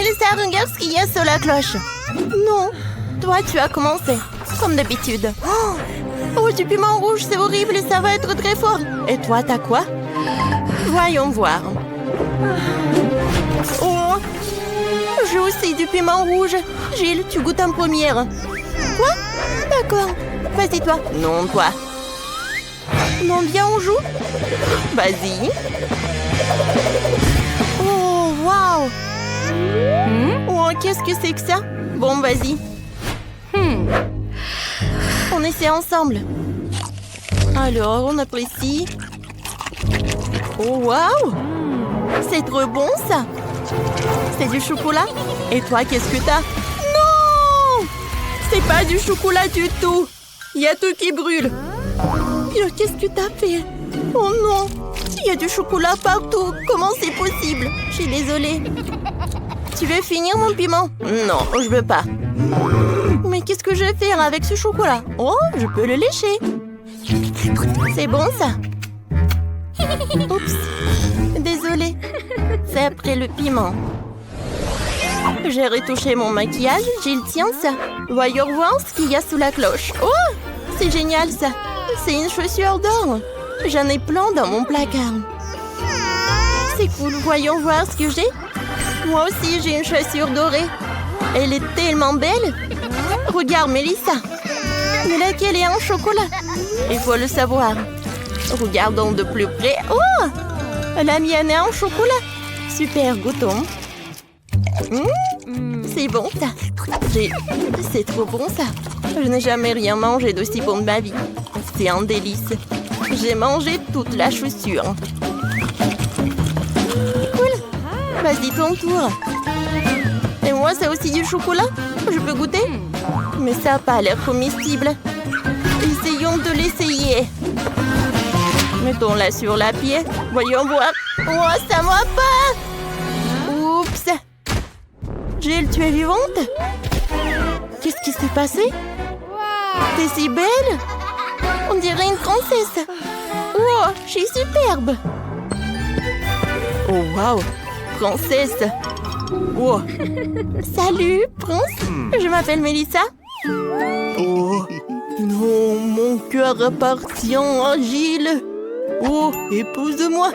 Mélissa, regarde ce qu'il y a sur la cloche. Non, toi, tu as commencé, comme d'habitude. Oh, du piment rouge, c'est horrible et ça va être très fort. Et toi, t'as quoi? Voyons voir. Oh, j'ai aussi du piment rouge. Gilles, tu goûtes en première. Quoi? D'accord. Vas-y, toi. Non, toi. Non, bien, on joue? Vas-y. Oh, waouh. Oh, qu'est-ce que c'est que ça? Bon, vas-y. On essaie ensemble. Alors, on apprécie. Oh, waouh! C'est trop bon, ça! C'est du chocolat? Et toi, qu'est-ce que t'as? Non! C'est pas du chocolat du tout! Il y a tout qui brûle. Qu'est-ce que t'as fait? Oh non! Il y a du chocolat partout. Comment c'est possible? Je suis désolée. Tu veux finir mon piment? Non, je veux pas. Mais qu'est-ce que je vais faire avec ce chocolat? Oh, je peux le lécher. C'est bon, ça? Oups. Désolée. C'est après le piment. J'ai retouché mon maquillage. Gilles, tiens ça. Voyons voir ce qu'il y a sous la cloche. Oh, c'est génial, ça. C'est une chaussure d'or. J'en ai plein dans mon placard. C'est cool. Voyons voir ce que j'ai. Moi aussi, j'ai une chaussure dorée. Elle est tellement belle. Regarde, Mélissa. Mais laquelle est en chocolat? Il faut le savoir. Regardons de plus près. Oh! La mienne est en chocolat. Super, goûtons. C'est bon, ça. C'est trop bon, ça. Je n'ai jamais rien mangé d'aussi bon de ma vie. C'est un délice. J'ai mangé toute la chaussure. Cool. Vas-y, ton tour. Et moi, c'est aussi du chocolat? Je peux goûter? Mais ça n'a pas l'air comestible. Essayons de l'essayer. Mettons-la sur la pied. Voyons voir. Oh, ça ne va pas! Oups! Gilles, tu es vivante? Qu'est-ce qui s'est passé? T'es si belle! On dirait une princesse. Oh, je suis superbe. Oh, waouh! Princesse! Oh! Salut, prince! Je m'appelle Mélissa. Oh! Non, mon cœur appartient à Gilles. Oh, épouse-moi.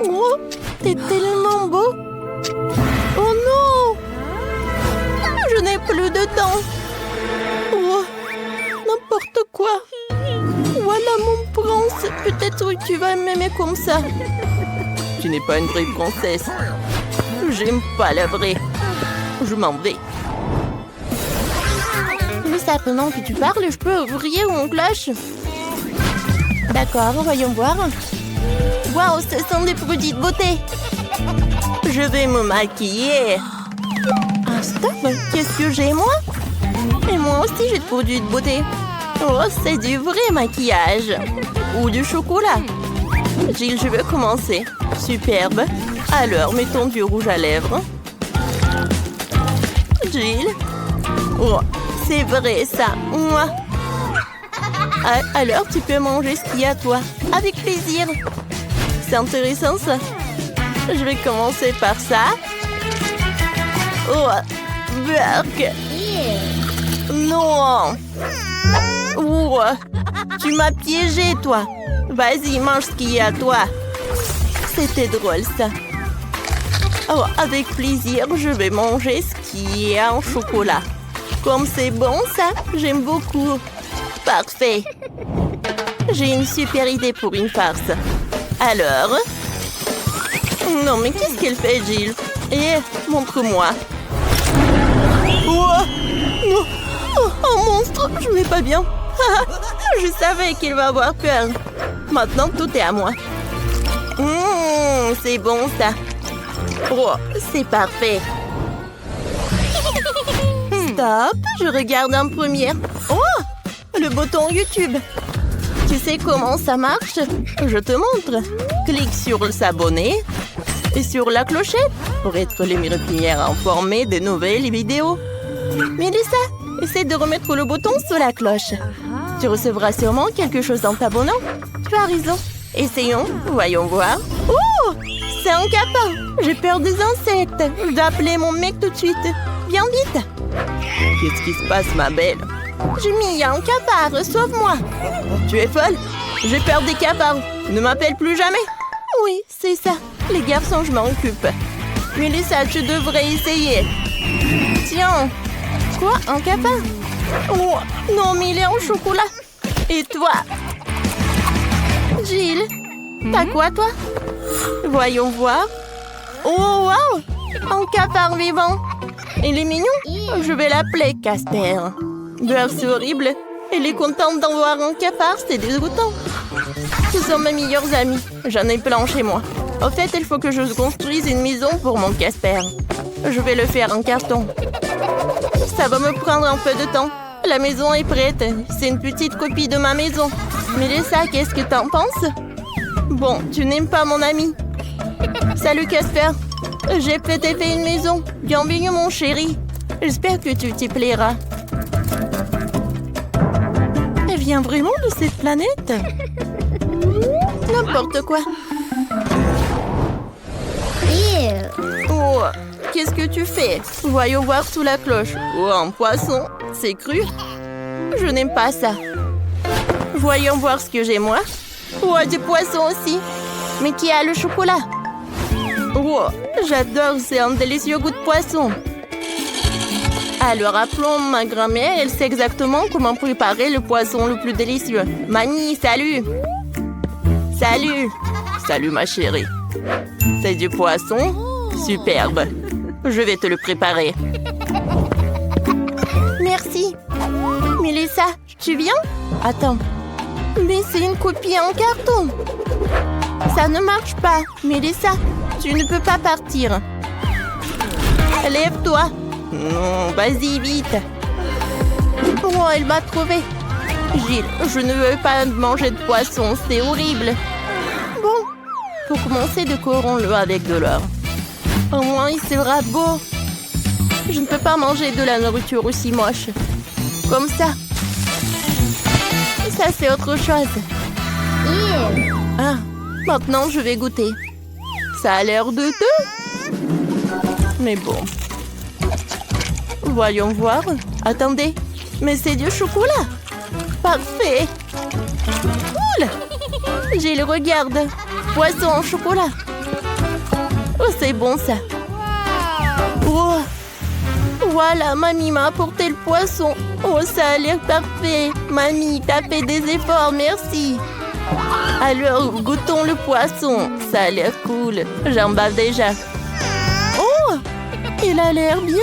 Oh, t'es tellement beau. Oh non! Je n'ai plus de temps. Oh, n'importe quoi. Voilà mon prince. Peut-être que tu vas m'aimer comme ça. Tu n'es pas une vraie princesse. J'aime pas la vraie. Je m'en vais. Mais ça, pendant que tu parles, je peux ouvrir mon cloche. D'accord, voyons voir. Waouh, ce sont des produits de beauté. Je vais me maquiller. Ah, stop. Qu'est-ce que j'ai, moi? Et moi aussi, j'ai des produits de beauté. Oh, c'est du vrai maquillage. Ou du chocolat. Gilles, je veux commencer. Superbe. Alors, mettons du rouge à lèvres. Gilles. Oh, c'est vrai, ça. Moi. Alors, tu peux manger ce qu'il y a, toi. Avec plaisir. C'est intéressant, ça. Je vais commencer par ça. Oh, burk. Non. Oh, tu m'as piégé, toi. Vas-y, mange ce qu'il y a, toi. C'était drôle, ça. Oh, avec plaisir, je vais manger ce qui est en chocolat. Comme c'est bon, ça, j'aime beaucoup. Parfait. J'ai une super idée pour une farce. Alors? Non, mais qu'est-ce qu'elle fait, Gilles? Eh, montre-moi. Oh, non. Oh, un monstre, je vais pas bien. Je savais qu'il va avoir peur. Maintenant, tout est à moi. C'est bon, ça. Oh, c'est parfait. Stop, je regarde en première. Oh, le bouton YouTube. Tu sais comment ça marche? Je te montre. Clique sur s'abonner et sur la clochette pour être les premières informées des nouvelles vidéos. Mélissa, essaie de remettre le bouton sur la cloche. Tu recevras sûrement quelque chose en t'abonnant. Tu as raison. Essayons, voyons voir. Oh, C'est un capin. J'ai peur des insectes. Je dois appeler mon mec tout de suite. Viens vite. Qu'est-ce qui se passe, ma belle? Jimmy, il y a un capard. Sauve-moi. Tu es folle? J'ai peur des cafards. Ne m'appelle plus jamais. Oui, c'est ça. Les garçons, je m'en occupe. Mélissa, tu devrais essayer. Tiens. Quoi? Un capard? Oh, non, mais il est en chocolat. Et toi? Gilles, t'as quoi, toi? Voyons voir. Oh, wow! Un capard vivant. Il est mignon. Je vais l'appeler Casper. C'est horrible. Elle est contente d'en voir un capard, c'est dégoûtant. Ce sont mes meilleurs amis. J'en ai plein chez moi. En fait, il faut que je construise une maison pour mon Casper. Je vais le faire en carton. Ça va me prendre un peu de temps. La maison est prête. C'est une petite copie de ma maison. Mélissa, qu'est-ce que t'en penses? Bon, tu n'aimes pas mon ami. Salut Casper. J'ai peut-être fait une maison. Bienvenue mon chéri. J'espère que tu t'y plairas. Elle vient vraiment de cette planète? N'importe quoi. Oh, qu'est-ce que tu fais? Voyons voir sous la cloche. Oh, un poisson. C'est cru? Je n'aime pas ça. Voyons voir ce que j'ai moi. Oh, du poisson aussi. Mais qui a le chocolat? Oh, j'adore, c'est un délicieux goût de poisson. Alors appelons ma grand-mère, elle sait exactement comment préparer le poisson le plus délicieux. Mamie, salut! Salut! Salut ma chérie. C'est du poisson? Superbe. Je vais te le préparer. Merci. Mélissa, tu viens? Attends. Mais c'est une copie en carton. Ça ne marche pas. Mélissa, tu ne peux pas partir. Lève-toi. Non, vas-y, vite. Oh, elle m'a trouvé. Gilles, je ne veux pas manger de poisson, c'est horrible. Bon, pour commencer, décorons-le avec de l'or. Au moins, il sera beau. Je ne peux pas manger de la nourriture aussi moche. Comme ça. Ça, c'est autre chose. Ah, maintenant, je vais goûter. Ça a l'air douteux. Mais bon. Voyons voir. Attendez, mais c'est du chocolat. Parfait. Cool. Gilles, regarde. Poisson en chocolat. Oh, c'est bon ça. Oh. Voilà, mamie m'a apporté le poisson. Oh, ça a l'air parfait. Mamie, t'as fait des efforts, merci. Alors, goûtons le poisson. Ça a l'air cool. J'en bave déjà. Oh, il a l'air bien.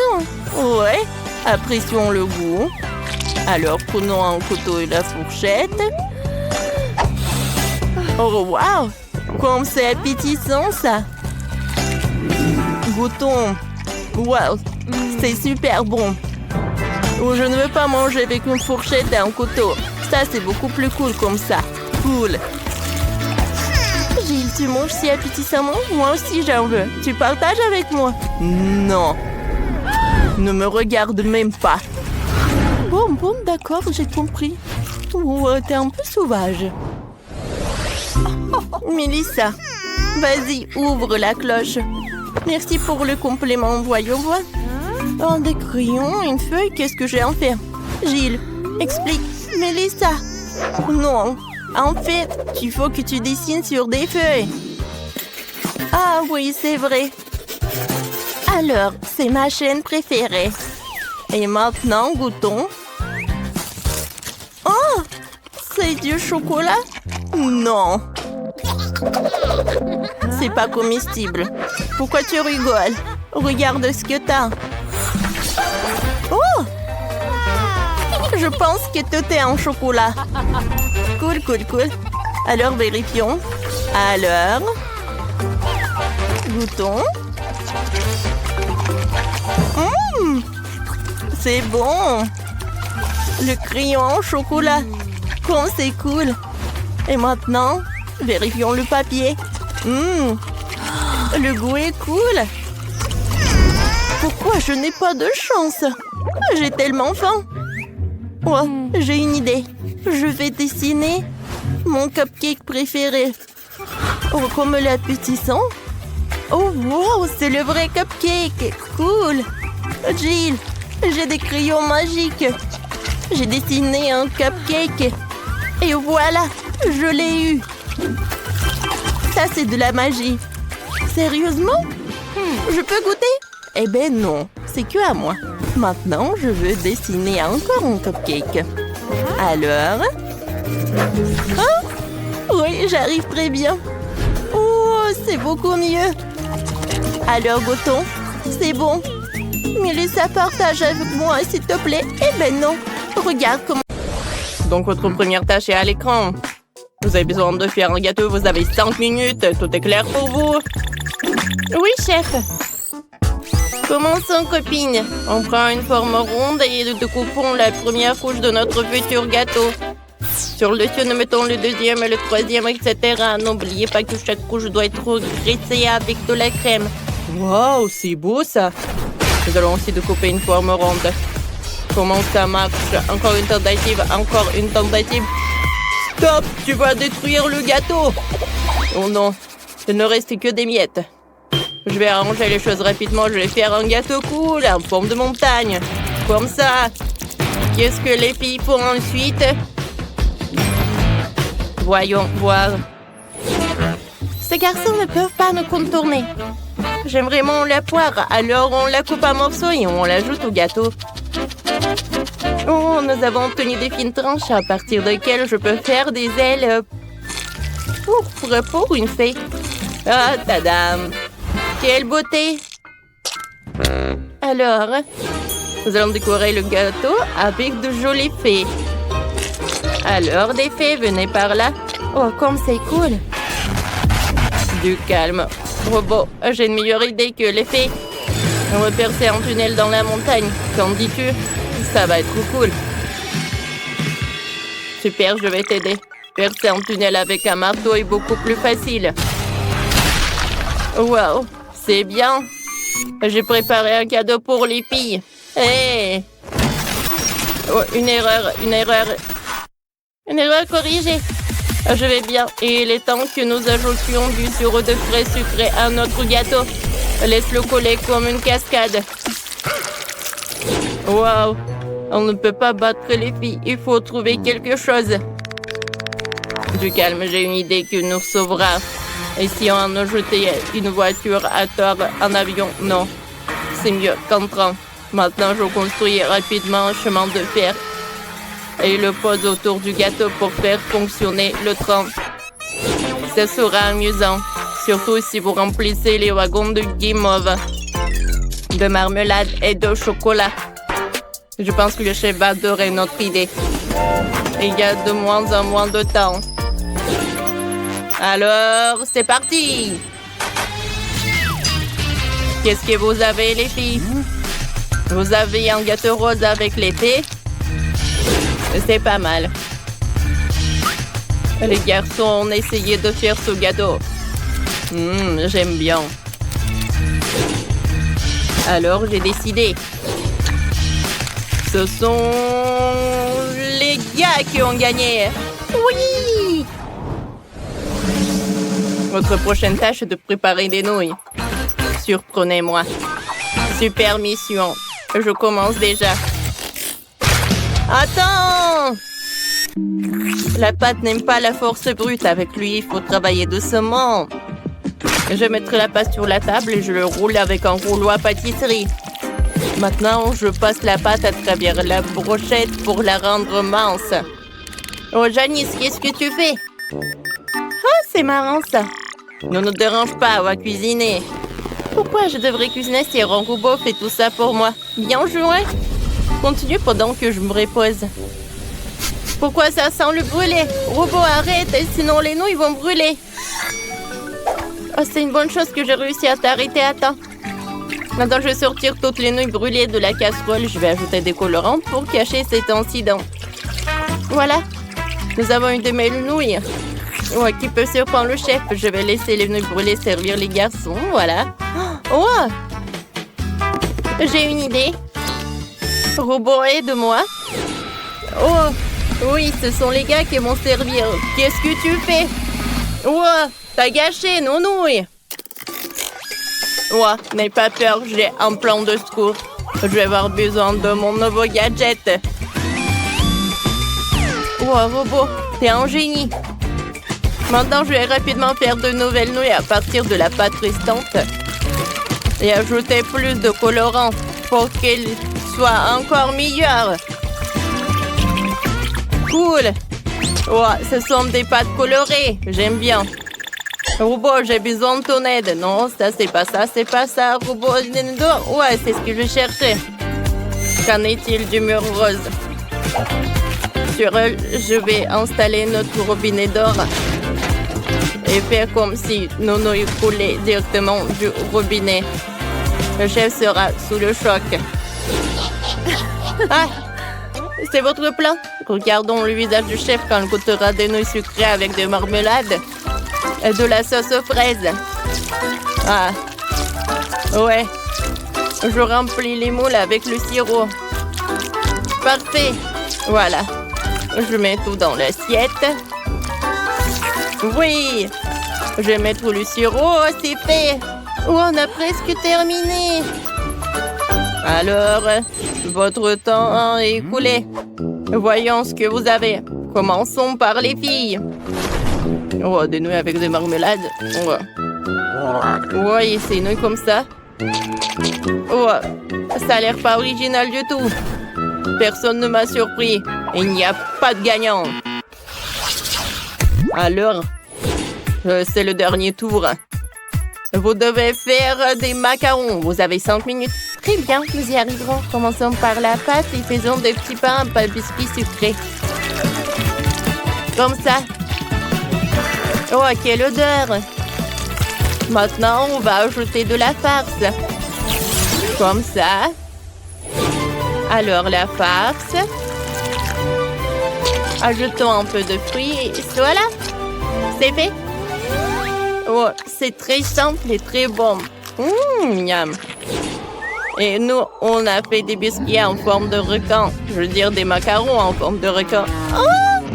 Ouais, apprécions le goût. Alors, prenons un couteau et la fourchette. Oh, wow! Comme c'est appétissant, ça! Goûtons. Wow, c'est super bon. Oh, je ne veux pas manger avec une fourchette et un couteau. Ça, c'est beaucoup plus cool comme ça. Cool. Gilles, tu manges si appétissamment? Moi aussi, j'en veux. Tu partages avec moi? Non. Ne me regarde même pas. Bon, d'accord, j'ai compris. Oh, t'es un peu sauvage. Mélissa, vas-y, ouvre la cloche. Merci pour le compliment, voyons voir. Oh, des crayons, une feuille, qu'est-ce que j'ai en faire? Gilles, explique. Mélissa. Non, en fait, il faut que tu dessines sur des feuilles. Ah oui, c'est vrai. Alors, c'est ma chaîne préférée. Et maintenant, goûtons. Oh, c'est du chocolat? Non. C'est pas comestible. Pourquoi tu rigoles? Regarde ce que t'as. Oh! Je pense que tout est en chocolat. Cool. Alors, vérifions. Alors, goûtons. C'est bon. Le crayon en chocolat. Comme c'est cool. Et maintenant, vérifions le papier. Le goût est cool. Pourquoi je n'ai pas de chance? J'ai tellement faim. Oh, j'ai une idée. Je vais dessiner mon cupcake préféré. Oh, comme l'appétissant. Oh, wow, c'est le vrai cupcake. Cool. Jill, j'ai des crayons magiques. J'ai dessiné un cupcake. Et voilà, je l'ai eu. Ça, c'est de la magie. Sérieusement? Je peux goûter? Eh ben non, c'est que à moi. Maintenant, je veux dessiner encore un cupcake. Alors? Ah! Oui, j'arrive très bien. Oh, c'est beaucoup mieux. Alors, goûtons. C'est bon. Mélissa, partage avec moi, s'il te plaît. Eh ben non. Regarde comment... Donc, votre première tâche est à l'écran. Vous avez besoin de faire un gâteau, vous avez 5 minutes. Tout est clair pour vous? Oui, chef. Commençons, copine. On prend une forme ronde et découpons la première couche de notre futur gâteau. Sur le dessus, nous mettons le deuxième, le troisième, etc. N'oubliez pas que chaque couche doit être graissée avec de la crème. Wow, c'est beau ça. Nous allons aussi découper une forme ronde. Comment ça marche? Encore une tentative, encore une tentative. Stop! Tu vas détruire le gâteau! Oh non, il ne reste que des miettes. Je vais arranger les choses rapidement. Je vais faire un gâteau cool en forme de montagne. Comme ça. Qu'est-ce que les filles font ensuite? Voyons voir. Ces garçons ne peuvent pas nous contourner. J'aime vraiment la poire. Alors on la coupe en morceaux et on l'ajoute au gâteau. Oh, nous avons obtenu des fines tranches à partir desquelles je peux faire des ailes pour une fée. Ah, tadam! Quelle beauté! Alors, nous allons décorer le gâteau avec de jolies fées. Alors, des fées, venez par là. Oh, comme c'est cool! Du calme. Robot, j'ai une meilleure idée que les fées. On va percer un tunnel dans la montagne. Qu'en dis-tu? Ça va être cool. Super, je vais t'aider. Percer un tunnel avec un marteau est beaucoup plus facile. Wow, c'est bien. J'ai préparé un cadeau pour les filles. Hey! Oh, une erreur corrigée. Je vais bien. Et il est temps que nous ajoutions du sirop de frais sucré à notre gâteau. Laisse-le coller comme une cascade. Wow! On ne peut pas battre les filles. Il faut trouver quelque chose. Du calme, j'ai une idée qui nous sauvera. Et si on a jeté une voiture à tort, un avion, non. C'est mieux qu'un train. Maintenant, je construis rapidement un chemin de fer. Et le pose autour du gâteau pour faire fonctionner le train. Ce sera amusant. Surtout si vous remplissez les wagons de guimauve, de marmelade et de chocolat. Je pense que le chef va adorer notre idée. Il y a de moins en moins de temps. Alors, c'est parti! Qu'est-ce que vous avez, les filles? Vous avez un gâteau rose avec l'épée? C'est pas mal. Les garçons ont essayé de faire ce gâteau. J'aime bien. Alors, j'ai décidé. Ce sont les gars qui ont gagné. Oui! Votre prochaine tâche est de préparer des nouilles. Surprenez-moi. Super mission. Je commence déjà. Attends! La pâte n'aime pas la force brute. Avec lui, il faut travailler doucement. Je mettrai la pâte sur la table et je le roule avec un rouleau à pâtisserie. Maintenant, je passe la pâte à travers la brochette pour la rendre mince. Oh, Janice, qu'est-ce que tu fais? Oh, c'est marrant ça. Ne nous dérange pas, on va cuisiner. Pourquoi je devrais cuisiner si un robot fait tout ça pour moi? Bien joué. Continue pendant que je me repose. Pourquoi ça sent le brûlé? Robot, arrête, sinon les nouilles vont brûler. Oh, c'est une bonne chose que j'ai réussi à t'arrêter à temps. Maintenant, je vais sortir toutes les nouilles brûlées de la casserole. Je vais ajouter des colorants pour cacher cet incident. Voilà. Nous avons une de mes nouilles. Oh, qui peut surprendre le chef? Je vais laisser les nouilles brûlées servir les garçons. Voilà. Oh! J'ai une idée. Robot, aide-moi. Oh! Oui, ce sont les gars qui vont servir. Qu'est-ce que tu fais? Oh! T'as gâché nos nouilles. Ouais, n'aie pas peur, j'ai un plan de secours. Je vais avoir besoin de mon nouveau gadget. Wow, robot, t'es un génie. Maintenant, je vais rapidement faire de nouvelles nouilles à partir de la pâte restante et ajouter plus de colorant pour qu'elles soient encore meilleures. Cool. Ouais, ce sont des pâtes colorées. J'aime bien. Robot, j'ai besoin de ton aide. Non, ça, c'est pas ça, c'est pas ça. Robot, ouais, c'est ce que je cherchais. Qu'en est-il du mur rose? Sur elle, je vais installer notre robinet d'or et faire comme si nos nouilles coulaient directement du robinet. Le chef sera sous le choc. Ah! C'est votre plan? Regardons le visage du chef quand il goûtera des nouilles sucrées avec des marmelades et de la sauce aux fraises. Ah! Ouais. Je remplis les moules avec le sirop. Parfait. Voilà. Je mets tout dans l'assiette. Oui! Je vais mettre le sirop, c'est fait! Oh, on a presque terminé! Alors, votre temps est écoulé. Voyons ce que vous avez. Commençons par les filles. Oh, des nouilles avec des marmelades. Oh, et c'est une nouilles comme ça. Oh, ça a l'air pas original du tout. Personne ne m'a surpris. Il n'y a pas de gagnant. Alors, c'est le dernier tour. Vous devez faire des macarons. Vous avez 5 minutes. Très bien, nous y arriverons. Commençons par la pâte et faisons des petits pains à biscuits sucrés. Comme ça. Oh, quelle odeur! Maintenant, on va ajouter de la farce. Comme ça. Alors, la farce. Ajoutons un peu de fruits et voilà. C'est fait. Oh, c'est très simple et très bon. Miam. Et nous, on a fait des biscuits en forme de requin. Je veux dire des macarons en forme de requin. Oh!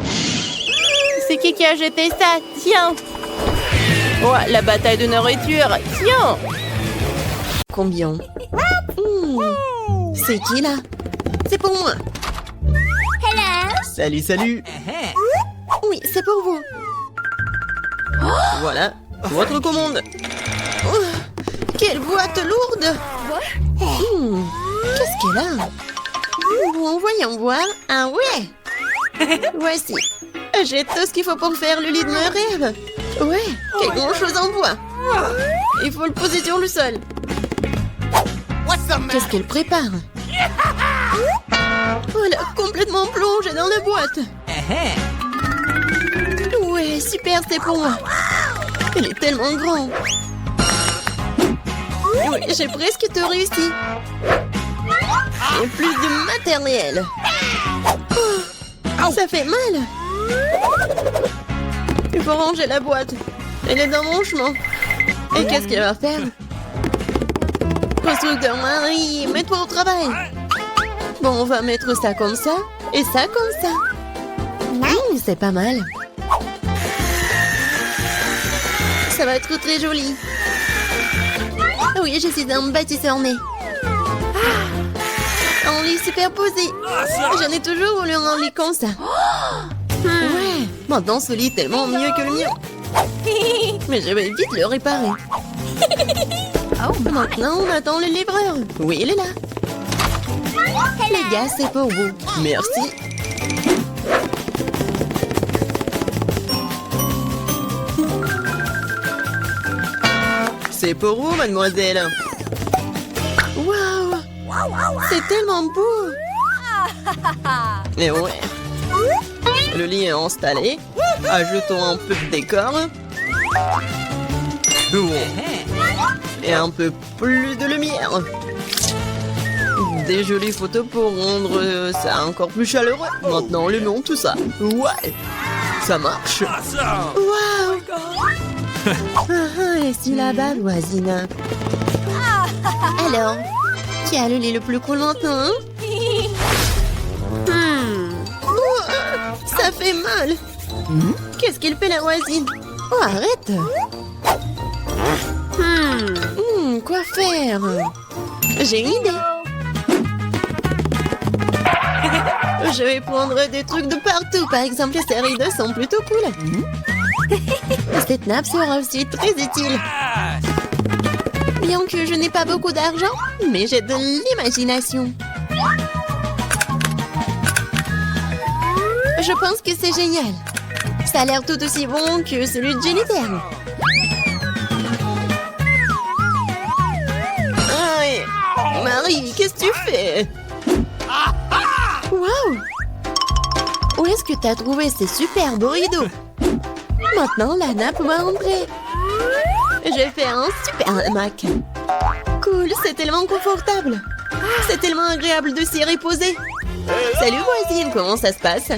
C'est qui a jeté ça? Tiens. Oh, la bataille de nourriture. Tiens. Combien? C'est qui là? C'est pour moi. Salut, salut. Oui, c'est pour vous. Voilà, votre commande. Oh, quelle boîte lourde! Qu'est-ce qu'elle a? Bon, voyons voir. Ah ouais! Voici. J'ai tout ce qu'il faut pour faire le lit de mes rêves. Ouais, quelle grande chose en bois. Il faut le poser sur le sol. Qu'est-ce qu'elle prépare? Voilà, complètement plongée dans la boîte. Ouais, super, c'est pour moi. Elle est tellement grande. Oui, j'ai presque tout réussi. Et plus de matériel. Oh, ça fait mal. Il faut ranger la boîte. Elle est dans mon chemin. Et qu'est-ce qu'elle va faire? Constructeur Marie, mets-toi au travail. Bon, on va mettre ça comme ça et ça comme ça. C'est pas mal. Ça va être très joli. Oui, je suis un bâtisseur né. Un lit superposé. J'en ai toujours voulu un lit comme ça. Ouais, maintenant ce lit est tellement mieux que le mien. Mais je vais vite le réparer. Maintenant, on attend le livreur. Oui, il est là. Les gars, c'est pour vous. Merci. C'est pour vous, mademoiselle. Waouh! C'est tellement beau! Et ouais. Le lit est installé. Ajoutons un peu de décor. Et un peu plus de lumière. Des jolies photos pour rendre ça encore plus chaleureux. Maintenant, le nom, tout ça. Ouais! Ça marche. Waouh! Et si là-bas, voisine? Alors, qui a le lit le plus cool maintenant? Ça fait mal. Qu'est-ce qu'il fait la voisine? Oh, arrête. Quoi faire? J'ai une idée. Je vais prendre des trucs de partout. Par exemple, ces rideaux sont plutôt cool. Cette nappe sera aussi très utile. Bien que je n'ai pas beaucoup d'argent, mais j'ai de l'imagination. Je pense que c'est génial. Ça a l'air tout aussi bon que celui de Jennifer. Aïe. Marie, qu'est-ce que tu fais? Waouh! Où est-ce que tu as trouvé ces superbes rideaux? Maintenant, la nappe va entrer. Je vais faire un super hamac. Cool, c'est tellement confortable. C'est tellement agréable de s'y reposer. Salut voisine, comment ça se passe?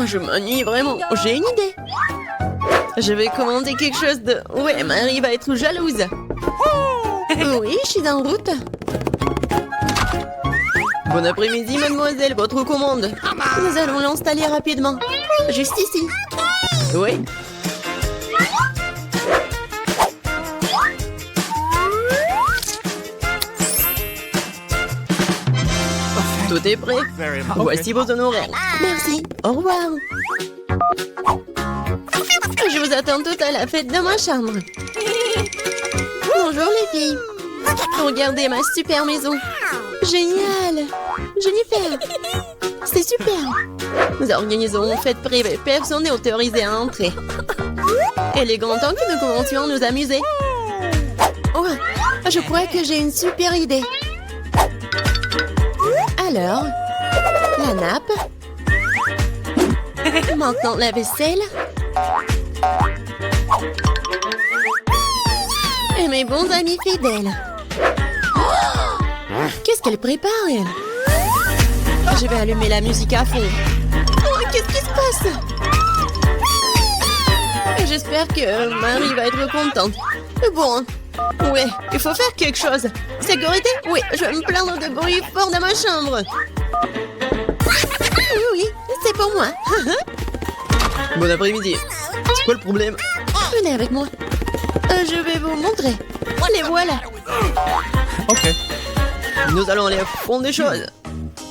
Je m'ennuie vraiment. J'ai une idée. Je vais commander quelque chose de... Ouais, Marie va être jalouse. Oui, je suis en route. Bon après-midi, mademoiselle, votre commande. Nous allons l'installer rapidement. Juste ici. Oui. Tout est prêt. Voici vos honoraires. Merci. Au revoir. Je vous attends toutes à la fête de ma chambre. Bonjour les filles. Regardez ma super maison. Génial. Jennifer. C'est super. Nous organisons une fête privée. Personne n'est autorisé à entrer. Il est grand temps que nous commencions à nous amuser. Oh, je crois que j'ai une super idée. Alors, la nappe. Maintenant, la vaisselle. Et mes bons amis fidèles. Qu'est-ce qu'elle prépare, elle? Je vais allumer la musique à fond. Oh, qu'est-ce qui se passe? J'espère que Marie va être contente. Bon, ouais, il faut faire quelque chose. Sécurité? Oui, je vais me plaindre de bruit fort dans ma chambre. Oui, c'est pour moi. Bon après-midi. C'est quoi le problème? Venez avec moi. Je vais vous montrer. Les voilà. Ok. Nous allons aller au fond des choses.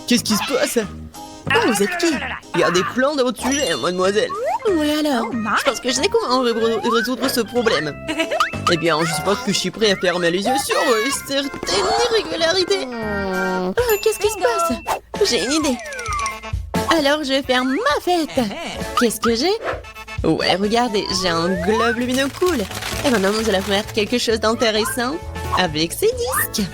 Qu'est-ce qui se passe? Oh, vous êtes qui? Il y a des plans de votre sujet, mademoiselle. Oui, alors? Je pense que je sais comment résoudre ce problème. Eh bien, je suppose que je suis prêt à fermer les yeux sur certaines irrégularités. Qu'est-ce qui se passe? J'ai une idée. Alors, je vais faire ma fête. Qu'est-ce que j'ai? Ouais, regardez, j'ai un globe lumineux cool. Et maintenant, nous allons faire quelque chose d'intéressant avec ces disques.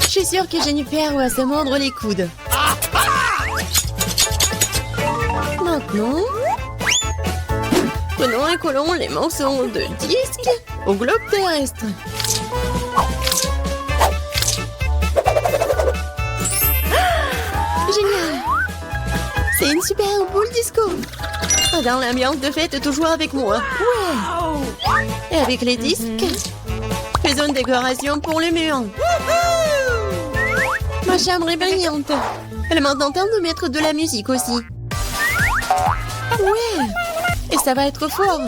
Je suis sûre que Jennifer va se mordre les coudes. Maintenant, prenons et collons les morceaux de disques au globe terrestre. Génial! C'est une super boule disco. Dans l'ambiance de fête, toujours avec moi. Ouais! Et avec les disques, faisons une décoration pour le mur. Ma chambre est brillante. Elle est maintenant temps de mettre de la musique aussi. Ouais! Et ça va être fort.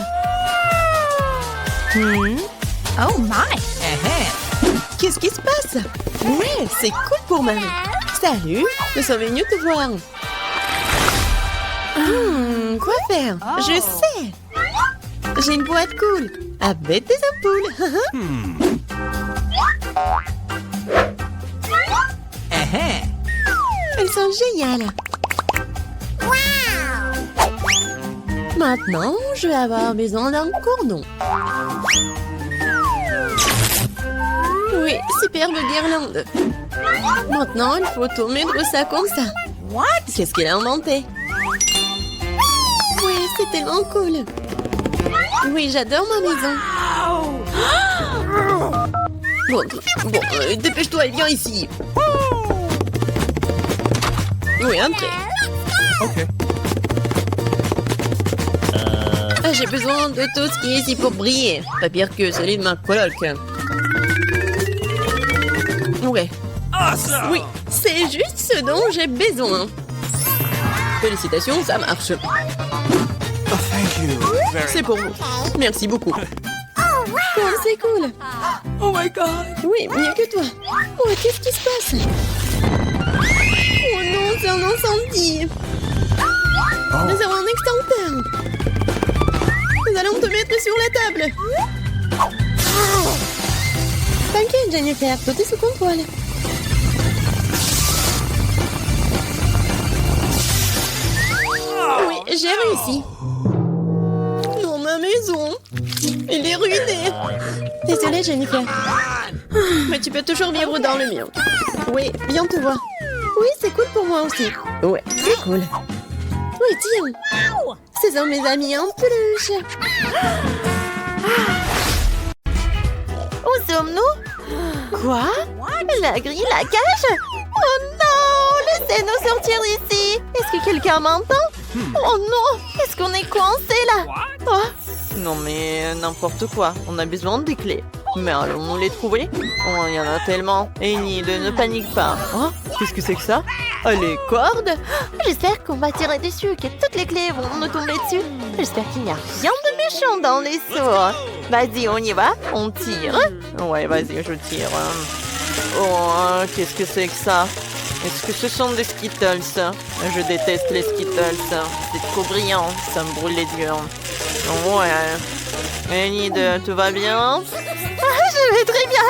Oh my! Qu'est-ce qui se passe? Ouais, c'est cool pour Marie. Salut, nous sommes venus te voir. Quoi faire? Je sais. J'ai une boîte cool avec des ampoules. Elles sont géniales. Maintenant, je vais avoir besoin d'un cordon. Oui, superbe guirlande. Maintenant, il faut tout mettre ça comme ça. What? Qu'est-ce qu'elle a inventé? Oui, c'est tellement cool. Oui, j'adore ma maison. Bon, dépêche-toi et viens ici. Oui, entrez. Ok. J'ai besoin de tout ce qui est ici pour briller. Pas pire que celui de ma coloc. Ouais. Oui, c'est juste ce dont j'ai besoin. Félicitations, ça marche. C'est pour vous. Merci beaucoup. Comme c'est cool. Oh my god. Oui, mieux que toi. Oh, qu'est-ce qui se passe? Oh non, c'est un incendie. Nous avons un extincteur. Nous allons te mettre sur la table. T'inquiète, Jennifer, tout est sous contrôle. Oui, j'ai réussi. Dans ma maison. Il est ruiné. Désolée, Jennifer. Mais tu peux toujours vivre dans le mien. Oui, bien te voir. Oui, c'est cool pour moi aussi. Ouais, c'est cool. Oui, tiens. Ce sont mes amis en peluche. Où sommes-nous? Quoi? La grille, la cage? Oh non! Laissez-nous sortir d'ici! Est-ce que quelqu'un m'entend? Oh non! Est-ce qu'on est coincé là? Oh, Non mais n'importe quoi. On a besoin des clés. Mais allons-nous les trouver? Oh, il y en a tellement. Enid, ne panique pas. Hein? Qu'est-ce que c'est que ça? Ah, les cordes? j'espère qu'on va tirer dessus, que toutes les clés vont nous tomber dessus. J'espère qu'il n'y a rien de méchant dans les seaux. Vas-y, on y va? On tire. Ouais, vas-y, je tire. Oh, qu'est-ce que c'est que ça? Est-ce que ce sont des Skittles? Je déteste les Skittles. C'est trop brillant. Ça me brûle les yeux. Ouais. Enid, tout va bien? Je vais très bien.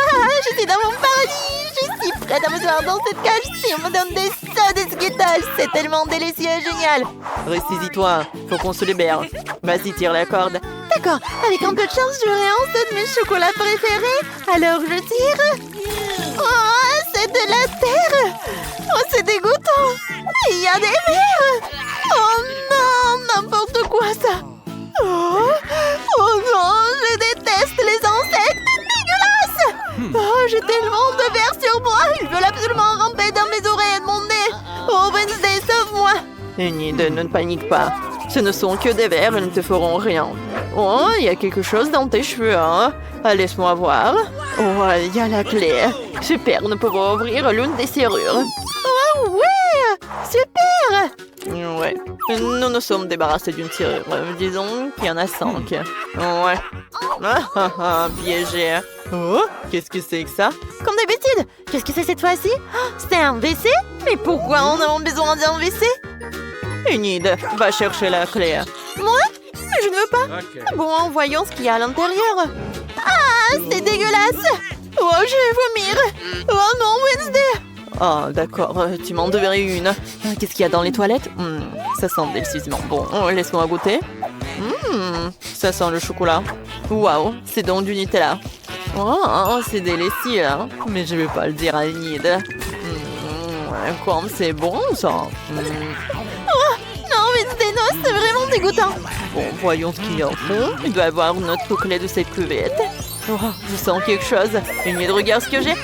Je suis dans mon paradis. Je suis prête à me voir dans cette cage si on me donne des tas de Skittles. C'est tellement délicieux et génial. Ressaisis-toi. Faut qu'on se libère. Vas-y, tire la corde. D'accord, avec un peu de chance, j'aurai un de mes chocolats préférés. Alors je tire. Oh, c'est de la terre. Oh, c'est dégoûtant. Il y a des vers. Oh non, n'importe quoi ça. Oh non, je déteste les insectes. Dégueulasse. Oh, j'ai tellement de vers sur moi. Ils veulent absolument ramper dans mes oreilles et de mon nez. Oh, Wednesday, sauve-moi. Enid, ne panique pas. Ce ne sont que des vers, ils ne te feront rien. Oh, il y a quelque chose dans tes cheveux, hein? Ah, laisse-moi voir. Oh, il y a la clé. Super, nous pouvons ouvrir l'une des serrures. Oh ouais, super. Ouais, nous nous sommes débarrassés d'une serrure. Disons qu'il y en a 5. Ouais. Piégé. Oh, qu'est-ce que c'est que ça? Comme d'habitude. Qu'est-ce que c'est cette fois-ci? Oh, c'était un WC? Mais pourquoi on a besoin d'un WC? Enid, va chercher la clé. Moi? Je ne veux pas. Bon, voyons ce qu'il y a à l'intérieur. Ah, c'est dégueulasse. Oh, je vais vomir. Oh non, Wednesday. Ah, d'accord, tu m'en devrais une. Qu'est-ce qu'il y a dans les toilettes? Ça sent délicieusement bon. Laisse-moi goûter. Ça sent le chocolat. Waouh, c'est donc du Nutella. Oh, c'est délicieux, hein? Mais je vais pas le dire à Enid. Comme c'est bon, ça. Oh, non, Wednesday, non, c'est vraiment dégoûtant. Bon, voyons ce qu'il y a au fond. Il doit y avoir une autre clé de cette cuvette. Oh, je sens quelque chose. Enid, regarde ce que j'ai.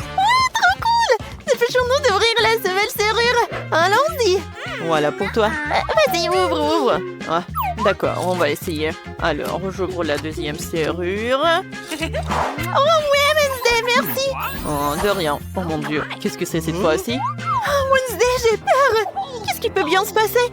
Dépêchons-nous d'ouvrir la nouvelle serrure. Allons-y. Voilà pour toi. Vas-y, ouvre. Ah, d'accord, on va essayer. Alors, j'ouvre la deuxième serrure. Oh oui, Wednesday, merci. Oh, de rien. Oh mon Dieu, qu'est-ce que c'est cette fois-ci? Oh, Wednesday, j'ai peur. Qu'est-ce qui peut bien se passer?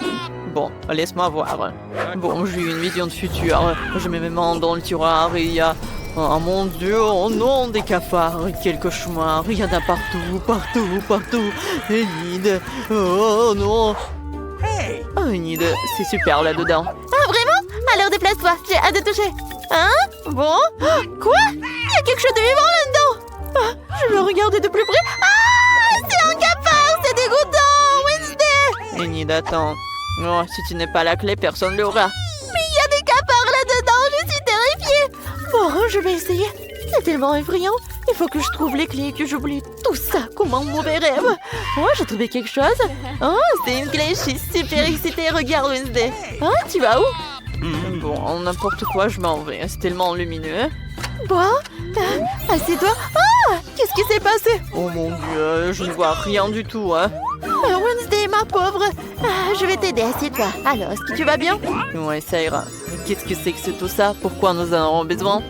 Bon, laisse-moi voir. Bon, j'ai eu une vision de futur. Je mets mes mains dans le tiroir et il y a... Oh mon Dieu, oh non, des cafards, quel cauchemar, il y en a partout. Enid, oh non. Oh Enid, c'est super là-dedans. Ah vraiment? Alors déplace-toi, j'ai hâte de toucher. Hein? Bon? Quoi? Il y a quelque chose de vivant là-dedans. Ah, je veux regarder de plus près. Ah, c'est un cafard, c'est dégoûtant, Wednesday. Enid, attends. Oh, si tu n'es pas la clé, personne ne l'aura. Mais il y a des cafards là-dedans, je suis terrifiée. Bon, je vais essayer. C'est tellement effrayant. Il faut que je trouve les clés et que j'oublie tout ça comme un mauvais rêve. Oh, j'ai trouvé quelque chose. Oh, c'est une clé. Je suis super excitée. Regarde, Wednesday. Oh, tu vas où? Bon, n'importe quoi, je m'en vais. C'est tellement lumineux. Bon, assieds-toi. Ah, qu'est-ce qui s'est passé? Oh mon Dieu, je ne vois rien du tout, hein. Wednesday, ma pauvre. Je vais t'aider, assieds-toi. Alors, est-ce que tu vas bien? Ouais, ça ira. Qu'est-ce que c'est que c'est tout ça? Pourquoi nous en avons besoin?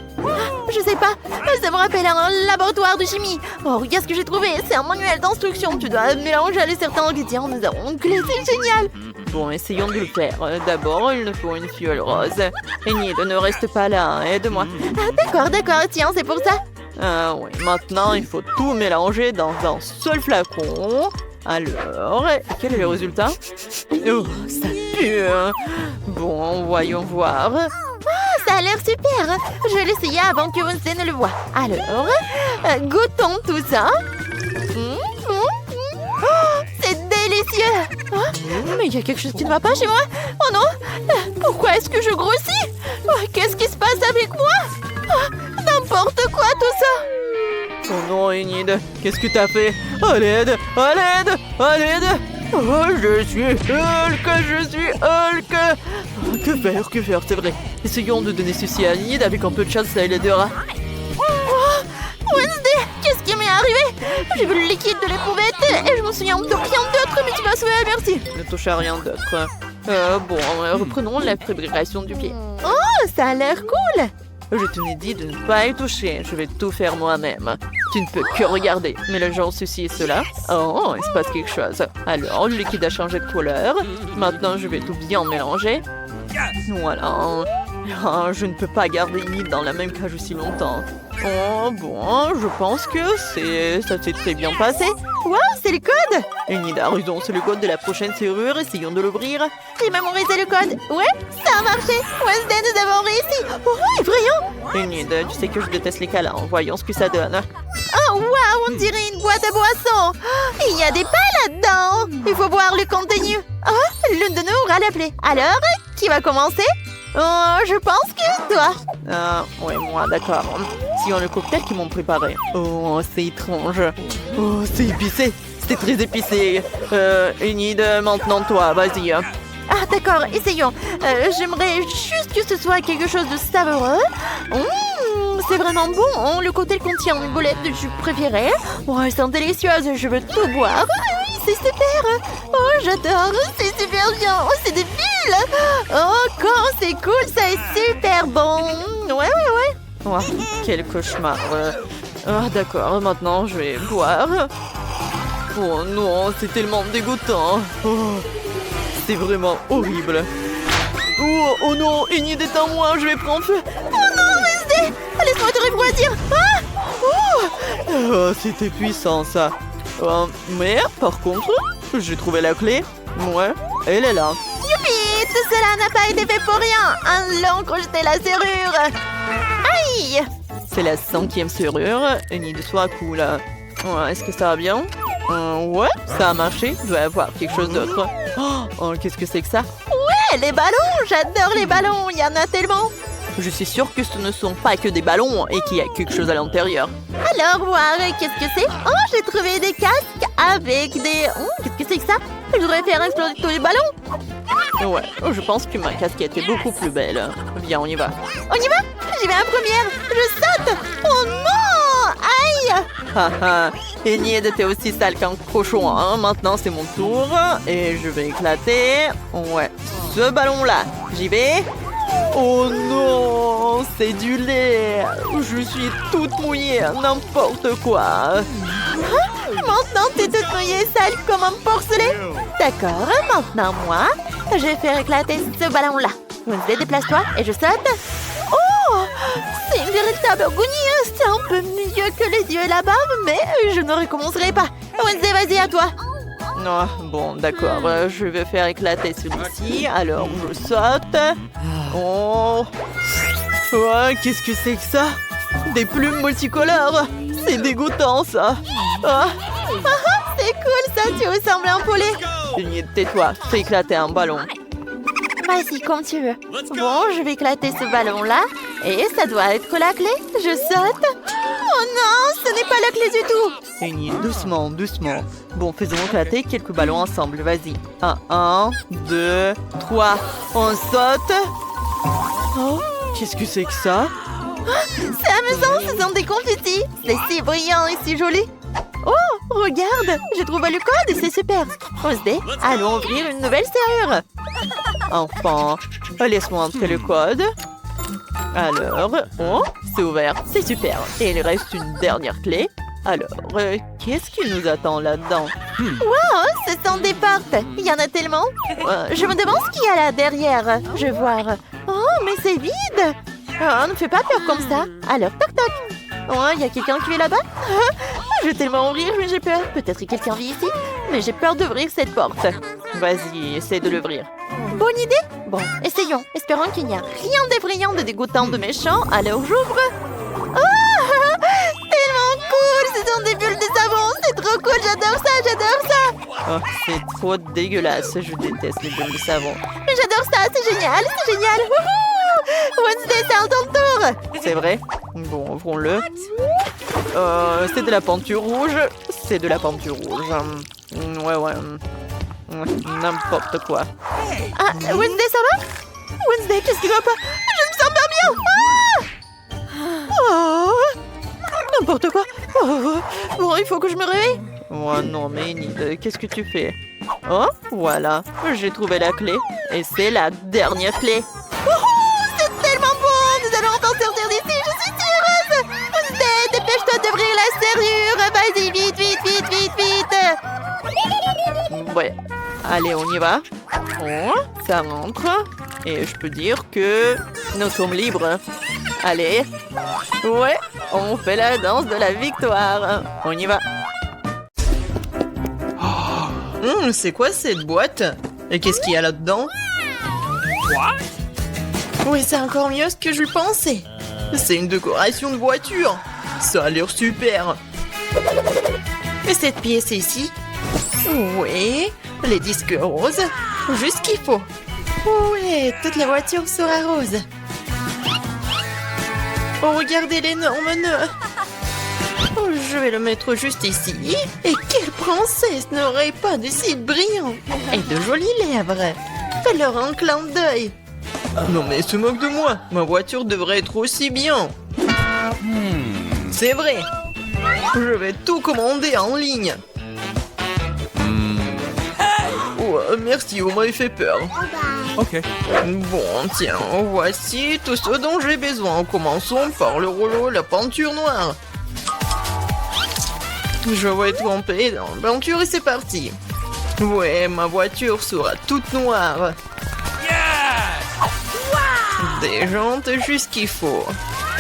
Je sais pas. Ça me rappelle un laboratoire de chimie. Oh, regarde ce que j'ai trouvé. C'est un manuel d'instruction. Tu dois mélanger les certains ingrédients. Nous avons une clé, c'est génial. Bon, essayons de le faire. D'abord, il nous faut une fiole rose. Enid, ne reste pas là, aide-moi. Ah, d'accord, tiens, c'est pour ça. Oui, maintenant, il faut tout mélanger dans un seul flacon. Alors, quel est le résultat? Oh, ça pue. Bon, voyons voir. Ça a l'air super. Je vais l'essayer avant que Wednesday ne le voie. Alors, goûtons tout ça. C'est délicieux. Mais il y a quelque chose qui ne va pas chez moi. Oh non. Pourquoi est-ce que je grossis? Qu'est-ce qui se passe avec moi? N'importe quoi tout ça. Oh non, Enid, qu'est-ce que t'as fait? À l'aide! À l'aide! À l'aide! Oh, je suis Hulk! Je suis Hulk! Oh, que faire, c'est vrai. Essayons de donner ceci à Enid, avec un peu de chance, ça l'aidera. Wednesday, qu'est-ce qui m'est arrivé? J'ai vu le liquide de l'éprouvette et je me souviens de rien d'autre, mais tu m'as sauvé, merci. Ne touche à rien d'autre. Bon, reprenons la fabrication du pied. Oh, ça a l'air cool. Je t'ai dit de ne pas y toucher. Je vais tout faire moi-même. Tu ne peux que regarder. Mélangeons ceci et cela. Oh, il se passe quelque chose. Alors, le liquide a changé de couleur. Maintenant, je vais tout bien mélanger. Voilà. Oh, je ne peux pas garder Enid dans la même cage aussi longtemps. Oh, bon, je pense que ça s'est très bien passé. Wow, c'est le code. Enid a raison, c'est le code de la prochaine serrure. Essayons de l'ouvrir. J'ai mémorisé le code. Ouais, ça a marché. Wednesday, nous avons réussi. Oh, effrayant. Enid, tu sais que je déteste les câlins. Voyons ce que ça donne. Oh, wow, on dirait une boîte à boissons. Il y a des pas là-dedans. Il faut voir le contenu. Oh, l'une de nous aura l'appelé. Alors, qui va commencer? Oh, je pense que toi. Ouais, moi, d'accord. Sillons le cocktail qu'ils m'ont préparé. Oh, c'est étrange. Oh, c'est épicé. C'est très épicé. Enid, maintenant toi, vas-y. Ah, d'accord, essayons. J'aimerais juste que ce soit quelque chose de savoureux. C'est vraiment bon. Le cocktail contient une boulette de jus préférée. Oh, elles sont délicieuses. Je veux tout boire. C'est super. Oh, j'adore. C'est super bien. Oh, c'est débile. Oh, quand c'est cool, ça est super bon. Ouais. Oh, quel cauchemar. Ah, d'accord, maintenant je vais boire. Oh non, c'est tellement dégoûtant. Oh, c'est vraiment horrible. Oh non, Enid est en moi, je vais prendre feu. Oh non, Wednesday, laisse-moi te refroidir. Oh, c'était puissant ça. Mais par contre, j'ai trouvé la clé. Ouais, elle est là. Youpi, tout cela n'a pas été fait pour rien. Un long crocheté la serrure. Aïe. C'est la 5e serrure. Enid, sois cool. Ouais, est-ce que ça va bien? Ouais, ça a marché. Il doit y avoir quelque chose d'autre. Oh, qu'est-ce que c'est que ça? Ouais, les ballons. J'adore les ballons. Il y en a tellement. Je suis sûre que ce ne sont pas que des ballons et qu'il y a quelque chose à l'intérieur. Alors, voir, qu'est-ce que c'est? Oh, j'ai trouvé des casques avec des... qu'est-ce que c'est que ça? Je voudrais faire exploser tous les ballons. Ouais, je pense que ma casquette est beaucoup plus belle. Viens, on y va. On y va? J'y vais en première. Je saute. Oh non! Aïe! Haha, Enid, t'es aussi sale qu'un cochon, hein. Maintenant, c'est mon tour. Et je vais éclater. Ouais, ce ballon-là. J'y vais. Oh non, c'est du lait. Je suis toute mouillée, n'importe quoi. Maintenant, t'es toute mouillée, sale comme un porcelet. D'accord, maintenant, moi, je vais faire éclater ce ballon-là. Wednesday, déplace-toi et je saute. Oh, c'est une véritable agonie. C'est un peu mieux que les yeux et la barbe, mais je ne recommencerai pas. Wednesday, vas-y, à toi. Oh, bon, d'accord, je vais faire éclater celui-ci. Alors, je saute. Oh, ouais, qu'est-ce que c'est que ça? Des plumes multicolores. C'est dégoûtant, ça. C'est cool, ça, tu ressembles à un poulet. Enid, tais-toi, fais éclater un ballon. Vas-y, comme tu veux. Bon, je vais éclater ce ballon-là. Et ça doit être la clé. Je saute. Oh non, ce n'est pas la clé du tout. Enid, doucement, doucement. Bon, faisons éclater quelques ballons ensemble, vas-y. 1, 2, 3. On saute. Oh, qu'est-ce que c'est que ça? C'est amusant, ce sont des confettis. C'est si brillant et si joli. Oh, regarde, j'ai trouvé le code et c'est super. Wednesday, allons ouvrir une nouvelle serrure. Enfin, laisse-moi entrer le code. Alors, oh, c'est ouvert, c'est super. Et il reste une dernière clé. Alors, qu'est-ce qui nous attend là-dedans? Oh, ce sont des portes. Il y en a tellement. Je me demande ce qu'il y a là derrière. Je vais voir. Oh, mais c'est vide. Oh, ne fais pas peur comme ça. Alors, toc toc. Oh, il y a quelqu'un qui est là-bas. Je vais tellement en rire, mais j'ai peur. Peut-être que quelqu'un vit ici. Mais j'ai peur d'ouvrir cette porte. Vas-y, essaie de l'ouvrir. Bonne idée. Bon, essayons. Espérons qu'il n'y a rien d'effrayant, de dégoûtant, de méchant. Alors, j'ouvre. Oh, tellement cool. Ce sont des bulles de savon. C'est trop cool. J'adore ça, j'adore ça. Oh, c'est trop dégueulasse. Je déteste les bulles de savon. Mais j'adore ça. C'est génial, c'est génial. Wouhou. Wednesday, c'est à ton tour. C'est vrai? Bon, ouvrons-le. C'est de la peinture rouge. C'est de la peinture rouge. Ouais. N'importe quoi. Ah, Wednesday, ça va? Wednesday, qu'est-ce qui va pas? Je ne me sens pas bien. Oh, n'importe quoi. Oh, bon, il faut que je me réveille. Oh non, mais Enid, qu'est-ce que tu fais? Oh, voilà. J'ai trouvé la clé. Et c'est la dernière clé. C'est tellement bon. Nous allons enfin sortir d'ici. Je suis si heureuse. Wednesday, dépêche-toi d'ouvrir la serrure. Vas-y, vite, vite, vite, vite, vite. Ouais. Allez, on y va. Oh, ça rentre. Et je peux dire que nous sommes libres. Allez. Ouais, on fait la danse de la victoire. On y va. C'est quoi cette boîte? Et qu'est-ce qu'il y a là-dedans? Oui, c'est encore mieux ce que je pensais. C'est une décoration de voiture. Ça a l'air super. Et cette pièce ici? Oui, les disques roses. Juste ce qu'il faut. Ouais, toute la voiture sera rose. Oh, regardez l'énorme nœud. Oh, je vais le mettre juste ici. Et quelle princesse n'aurait pas de cils brillants et de jolies lèvres? Fais-leur un clin d'œil. Non mais se moque de moi. Ma voiture devrait être aussi bien. C'est vrai. Je vais tout commander en ligne. Oh, merci, vous m'avez fait peur. Ok. Bon, tiens, voici tout ce dont j'ai besoin. Commençons par le rouleau, la peinture noire. Je vais tremper dans la peinture et c'est parti. Ouais, ma voiture sera toute noire. Des jantes juste qu'il faut.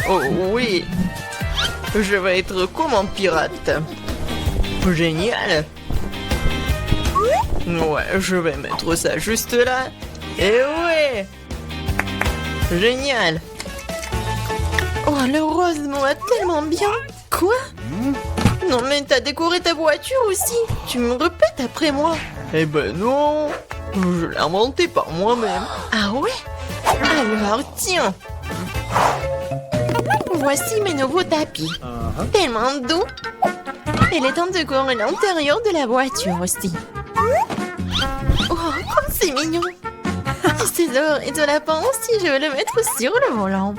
Oh oui. Je vais être comme un pirate. Génial. Ouais, je vais mettre ça juste là. Et ouais. Génial. Oh, le rose me va tellement bien. Quoi? Non mais t'as décoré ta voiture aussi. Tu me répètes après moi. Eh ben non. Je l'ai inventé par moi-même. Ah ouais? Alors tiens. Voici mes nouveaux tapis. Tellement doux. Il est temps de décorer l'intérieur de la voiture aussi. Oh, comme c'est mignon. C'est d'or et de lapin aussi, je vais le mettre sur le volant.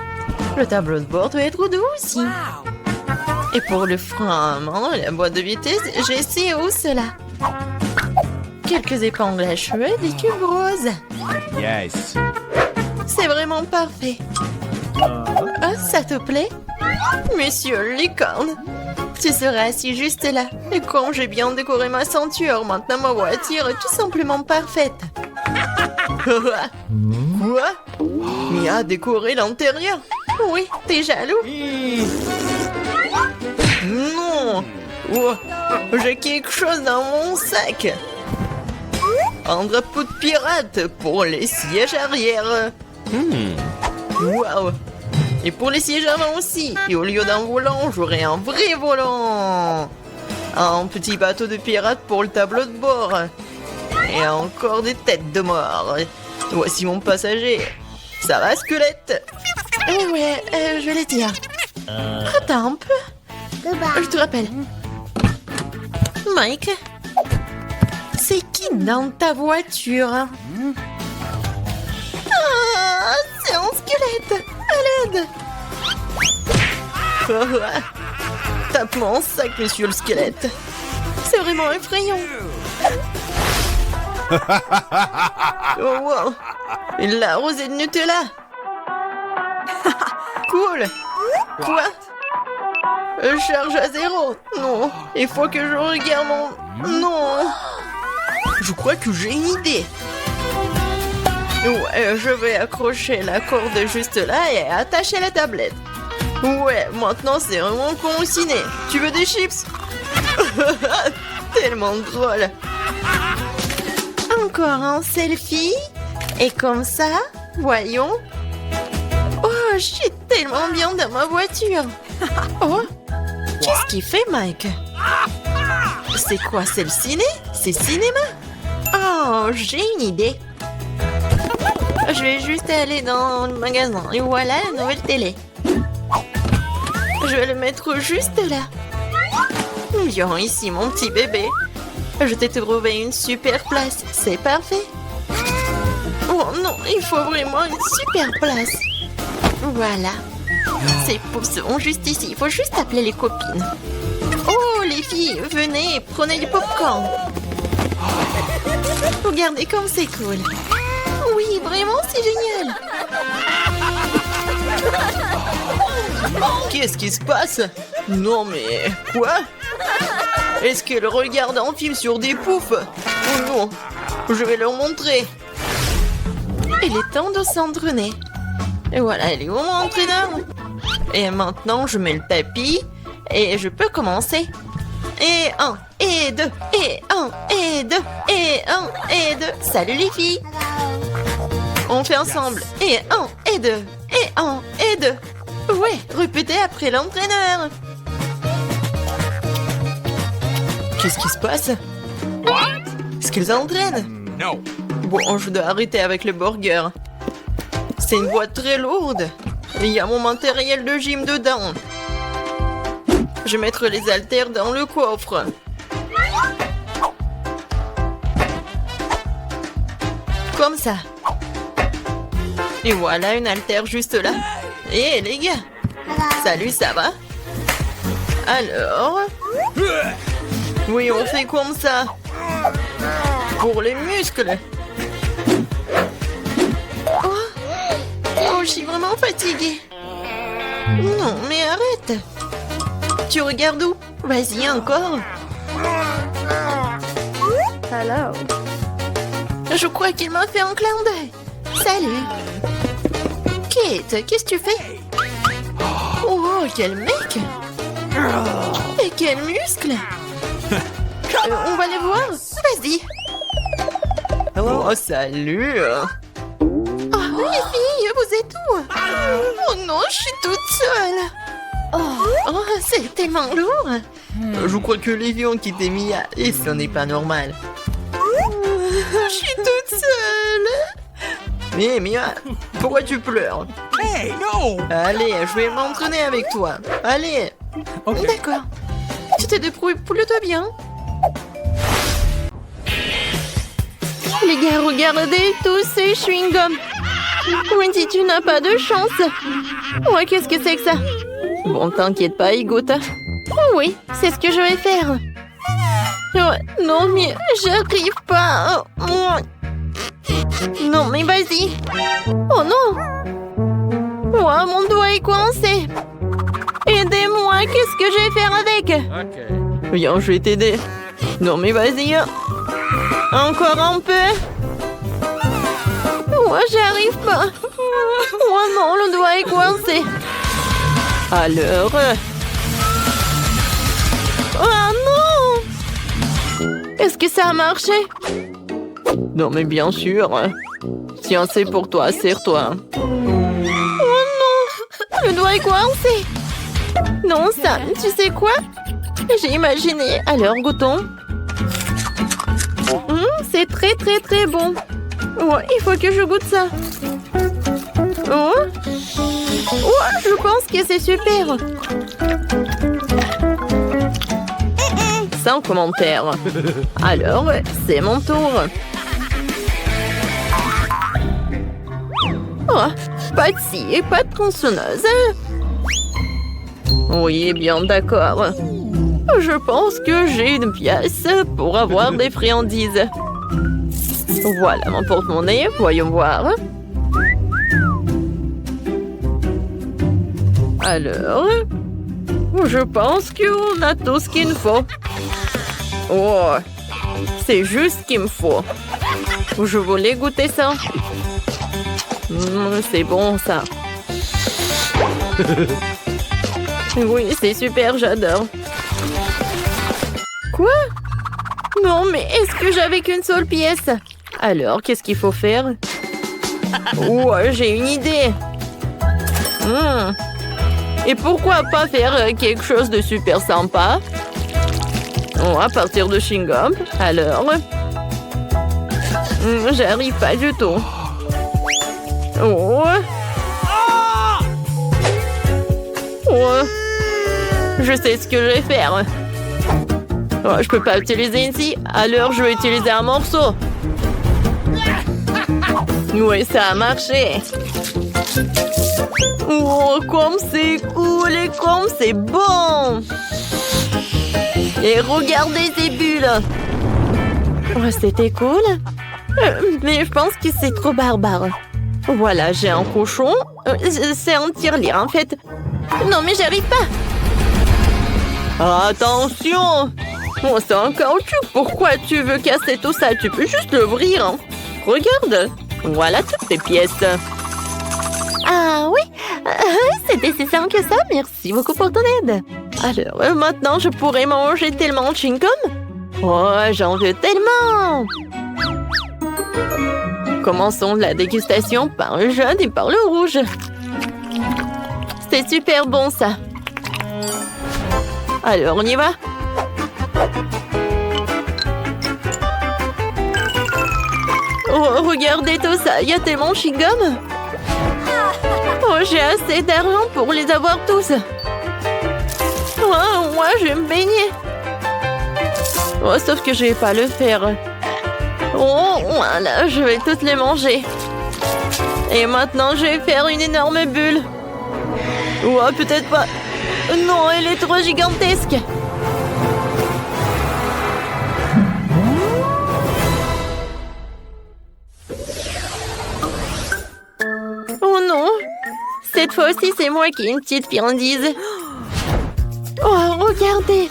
Le tableau de bord doit être doux aussi. Et pour le frein à main et la boîte de vitesse, j'ai ces hausses-là. Quelques épingles à cheveux et des cubes roses. Yes. C'est vraiment parfait. Ah, ça te plaît? Monsieur Licorne, tu seras assis juste là. Et quand j'ai bien décoré ma ceinture, maintenant ma voiture est tout simplement parfaite. Quoi? Mia a décoré l'intérieur? Oui, t'es jaloux? Non! Oh, j'ai quelque chose dans mon sac. Un drapeau de pirate pour les sièges arrière. Waouh! Et pour les sièges avant aussi. Et au lieu d'un volant, j'aurai un vrai volant. Un petit bateau de pirate pour le tableau de bord. Et encore des têtes de mort. Voici mon passager. Ça va, squelette? Ouais, je vais dire. Attends un peu. Je te rappelle. Mike, c'est qui dans ta voiture? Ah, c'est un squelette. À l'aide. Tape mon sac, monsieur le squelette. C'est vraiment effrayant. Oh wow. La rosée de Nutella. Cool. Quoi? Charge à 0. Non, il faut que je regarde mon... Non. Je crois que j'ai une idée. Ouais, je vais accrocher la corde juste là et attacher la tablette. Ouais, maintenant c'est vraiment con au ciné. Tu veux des chips? Tellement drôle. Encore un selfie. Et comme ça, voyons. Oh, je suis tellement bien dans ma voiture. Oh, qu'est-ce qu'il fait, Mike? C'est quoi, c'est le ciné? C'est cinéma? Oh, j'ai une idée. Je vais juste aller dans le magasin et voilà la nouvelle télé. Je vais le mettre juste là. Viens ici, mon petit bébé. Je t'ai trouvé une super place. C'est parfait. Oh non, il faut vraiment une super place. Voilà. Ces poupes sont juste ici. Il faut juste appeler les copines. Oh, les filles, venez, prenez du popcorn. Regardez comme c'est cool. Oui, vraiment, c'est génial. Qu'est-ce qui se passe? Non, mais... Quoi? Est-ce qu'elle regarde un film sur des poufs? Oh non, je vais leur montrer. Il est temps de s'entraîner. Et voilà, elle est où mon entraîneur? Et maintenant, je mets le tapis et je peux commencer. Et 1, et 2, et 1, et 2, et 1, et 2. Salut les filles. On fait ensemble. Et 1, et 2, et 1, et 2. Ouais, répétez après l'entraîneur. Qu'est-ce qui se passe? Est-ce qu'ils entraînent? No. Bon, je dois arrêter avec le burger. C'est une boîte très lourde. Il y a mon matériel de gym dedans. Je vais mettre les haltères dans le coffre. Comme ça. Et voilà une haltère juste là. Et les gars. Salut, ça va? Alors? Oui, on fait comme ça. Pour les muscles. Oh, je suis vraiment fatiguée. Non, mais arrête. Tu regardes où? Vas-y, encore. Hello. Je crois qu'il m'a fait un clin d'œil. Salut. Kate, qu'est-ce que tu fais? Oh, quel mec. Et quel muscle. On va les voir. Vas-y. Oh, salut. Oh, les filles, vous êtes où? Oh non, je suis toute seule. Oh, c'est tellement lourd. Je crois que les filles ont quitté Mia et ce n'est pas normal. Je suis toute seule. Mais Mia, pourquoi tu pleures? Hey, no. Allez, je vais m'entraîner avec toi. Allez. Ok. D'accord. Tu te débrouilles plutôt bien. Les gars, regardez tous ces chewing-gums. Wendy, tu n'as pas de chance. Ouais, qu'est-ce que c'est que ça? Bon, t'inquiète pas, Igote. Oui, c'est ce que je vais faire. Ouais, non, mais j'arrive pas. Non, mais vas-y. Oh non. Oh, mon doigt est coincé. Aidez-moi, qu'est-ce que je vais faire avec? Ok. Viens, je vais t'aider. Non, mais vas-y. Encore un peu. Moi, j'arrive pas. Oh non, le doigt est coincé. Alors... Oh non! Est-ce que ça a marché? Non, mais bien sûr. Tiens, c'est pour toi, serre-toi. Oh non! Le doigt est coincé. Non, ça, tu sais quoi? J'ai imaginé. Alors, goûtons. C'est très, très, très bon. Ouais, il faut que je goûte ça. Oh, je pense que c'est super. Sans commentaire. Alors, c'est mon tour. Oh, pas de scie et pas de tronçonneuse. Oui, bien d'accord. Je pense que j'ai une pièce pour avoir des friandises. Voilà mon porte-monnaie, voyons voir. Alors... je pense qu'on a tout ce qu'il nous faut. Oh, c'est juste ce qu'il me faut. Je voulais goûter ça. C'est bon, ça. Oui, c'est super, j'adore. Quoi? Non, mais est-ce que j'avais qu'une seule pièce? Alors, qu'est-ce qu'il faut faire? Oh, j'ai une idée. Et pourquoi pas faire quelque chose de super sympa? Oh, à partir de chewing-gum. Alors? J'arrive pas du tout. Oh. Oh. Je sais ce que je vais faire. Oh, je peux pas utiliser ici. Alors, je vais utiliser un morceau. Oui, ça a marché. Oh, comme c'est cool et comme c'est bon. Et regardez ces bulles. Oh, c'était cool. Mais je pense que c'est trop barbare. Voilà, j'ai un cochon. C'est un tirelire, en fait. Non, mais j'arrive pas. Attention. Oh, c'est un caoutchouc. Pourquoi tu veux casser tout ça? Tu peux juste l'ouvrir. Hein. Regarde. Voilà toutes tes pièces. Ah oui, c'était si simple que ça. Merci beaucoup pour ton aide. Alors, maintenant, je pourrais manger tellement de chewing-gum. Oh, j'en veux tellement. Commençons la dégustation par le jaune et par le rouge. C'est super bon, ça. Alors, on y va. Oh, regardez tout ça. Il y a tellement de chewing-gum. Oh, j'ai assez d'argent pour les avoir tous. Oh, moi, je vais me baigner. Oh, sauf que je vais pas le faire. Oh, voilà, je vais toutes les manger. Et maintenant, je vais faire une énorme bulle. Oh, peut-être pas. Non, elle est trop gigantesque. Oh non. Cette fois-ci, c'est moi qui ai une petite friandise. Oh, regardez.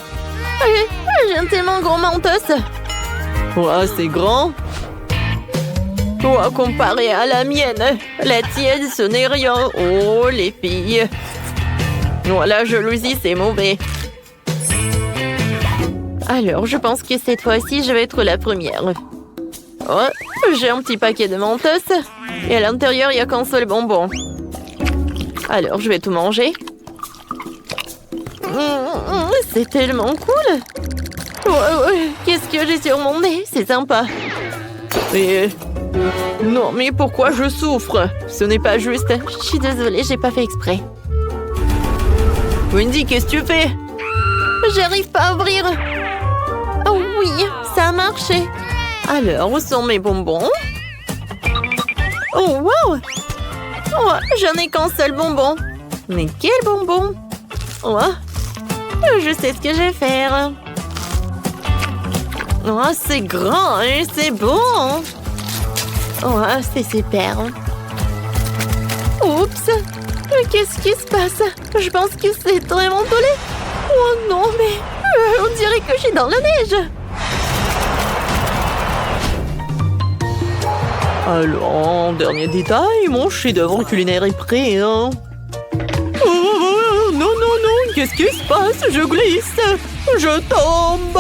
J'ai un tellement gros mentos. Oh, c'est grand. Oh, comparé à la mienne, la tienne, ce n'est rien. Oh, les filles. Oh, la jalousie, c'est mauvais. Alors, je pense que cette fois-ci, je vais être la première. Oh, j'ai un petit paquet de mentos. Et à l'intérieur, il n'y a qu'un seul bonbon. Alors, je vais tout manger. C'est tellement cool. Qu'est-ce que j'ai sur mon nez? C'est sympa. Et... Non, mais pourquoi je souffre? Ce n'est pas juste. Je suis désolée, j'ai pas fait exprès. Wendy, qu'est-ce que tu fais? J'arrive pas à ouvrir. Oh oui, ça a marché. Alors, où sont mes bonbons? Oh, wow! Oh, j'en ai qu'un seul bonbon. Mais quel bonbon? Oh, je sais ce que je vais faire. Oh, c'est grand et c'est bon. Oh, c'est super. Oups! Qu'est-ce qui se passe? Je pense que c'est vraiment tollé. Oh non, mais on dirait que je suis dans la neige. Alors, dernier détail, mon chef-d'œuvre culinaire est prêt, hein? Oh, non, non, non, qu'est-ce qui se passe? Je glisse, je tombe.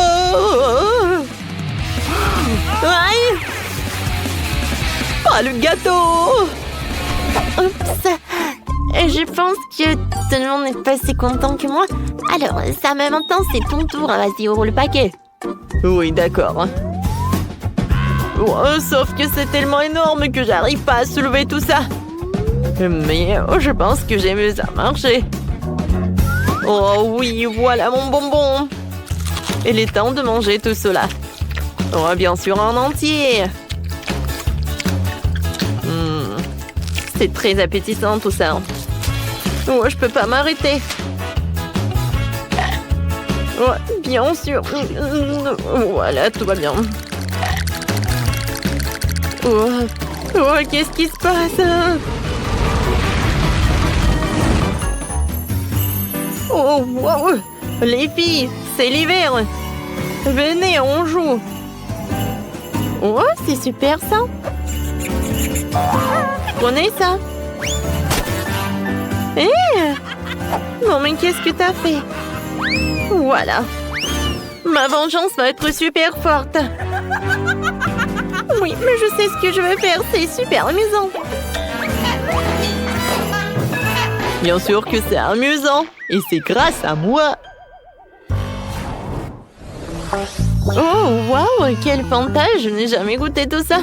Aïe! Pas le gâteau! Oups! Je pense que tout le monde n'est pas si content que moi. Alors, ça me maintenant, c'est ton tour. Vas-y, ouvre le paquet. Oui, d'accord. Oh, sauf que c'est tellement énorme que j'arrive pas à soulever tout ça. Mais je pense que j'ai vu ça marcher. Oh oui, voilà mon bonbon. Il est temps de manger tout cela. Oh, bien sûr, en entier. C'est très appétissant tout ça. Oh, je peux pas m'arrêter. Oh, bien sûr. Voilà, tout va bien. Oh, oh, qu'est-ce qui se passe? Oh, wow! Les filles, c'est l'hiver! Venez, on joue! Oh, c'est super ça. Prenez ça! Hé! Non, mais qu'est-ce que t'as fait? Voilà. Ma vengeance va être super forte. Oui, mais je sais ce que je vais faire. C'est super amusant. Bien sûr que c'est amusant! Et c'est grâce à moi! Oh, waouh! Quel fantasme! Je n'ai jamais goûté tout ça.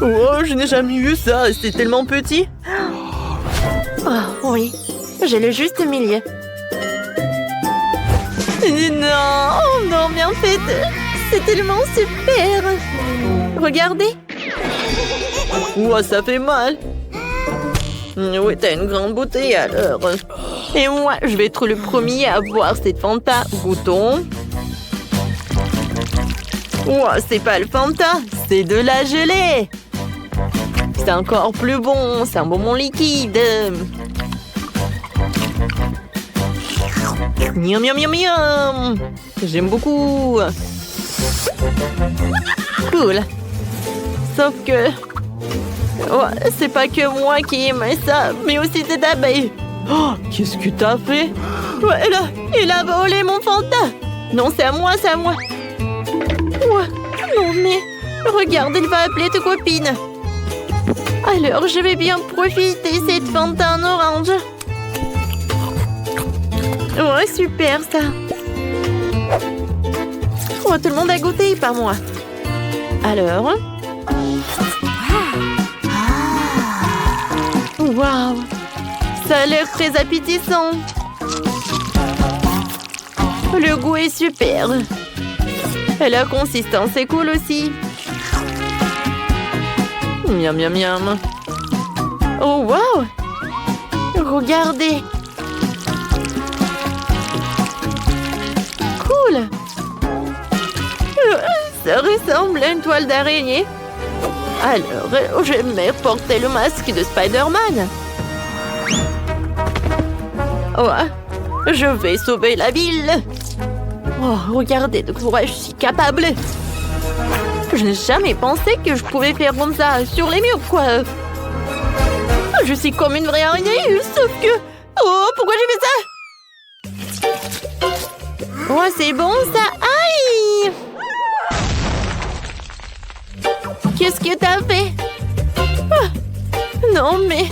Oh, je n'ai jamais vu ça! C'est tellement petit! Oh, oui. J'ai le juste milieu. Non! Oh non, mais en fait, c'est tellement super. Regardez. Ouah, ça fait mal! Oui, t'as une grande bouteille alors! Et moi, je vais être le premier à boire cette Fanta. Goûtons! Ouah, c'est pas le Fanta! C'est de la gelée! C'est encore plus bon! C'est un bonbon liquide! Miam miam miam miam! J'aime beaucoup! Cool! Sauf que... Oh, c'est pas que moi qui aime ça, mais aussi cette abeille! Oh, qu'est-ce que t'as fait? Ouais, il a volé mon Fanta. Non, c'est à moi, c'est à moi. Ouais, non, mais regarde, il va appeler tes copines. Alors, je vais bien profiter cette Fanta en orange. Ouais, super ça. Oh, tout le monde a goûté, pas moi. Alors... Waouh! Ça a l'air très appétissant. Le goût est super. Et la consistance est cool aussi. Miam miam miam! Oh, waouh! Regardez. Cool. Ça ressemble à une toile d'araignée. Alors, j'aimerais porter le masque de Spider-Man. Oh, je vais sauver la ville. Oh, regardez de quoi je suis capable. Je n'ai jamais pensé que je pouvais faire comme ça sur les murs, quoi. Je suis comme une vraie araignée, sauf que... Oh, pourquoi j'ai fait ça? Oh, c'est bon, ça. Aïe! Qu'est-ce que t'as fait? Ah, non, mais...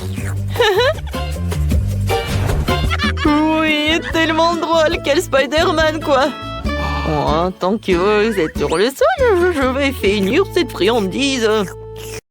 Oui, tellement drôle! Quel Spider-Man, quoi! Oh, tant que vous êtes sur le sol, je vais finir cette friandise!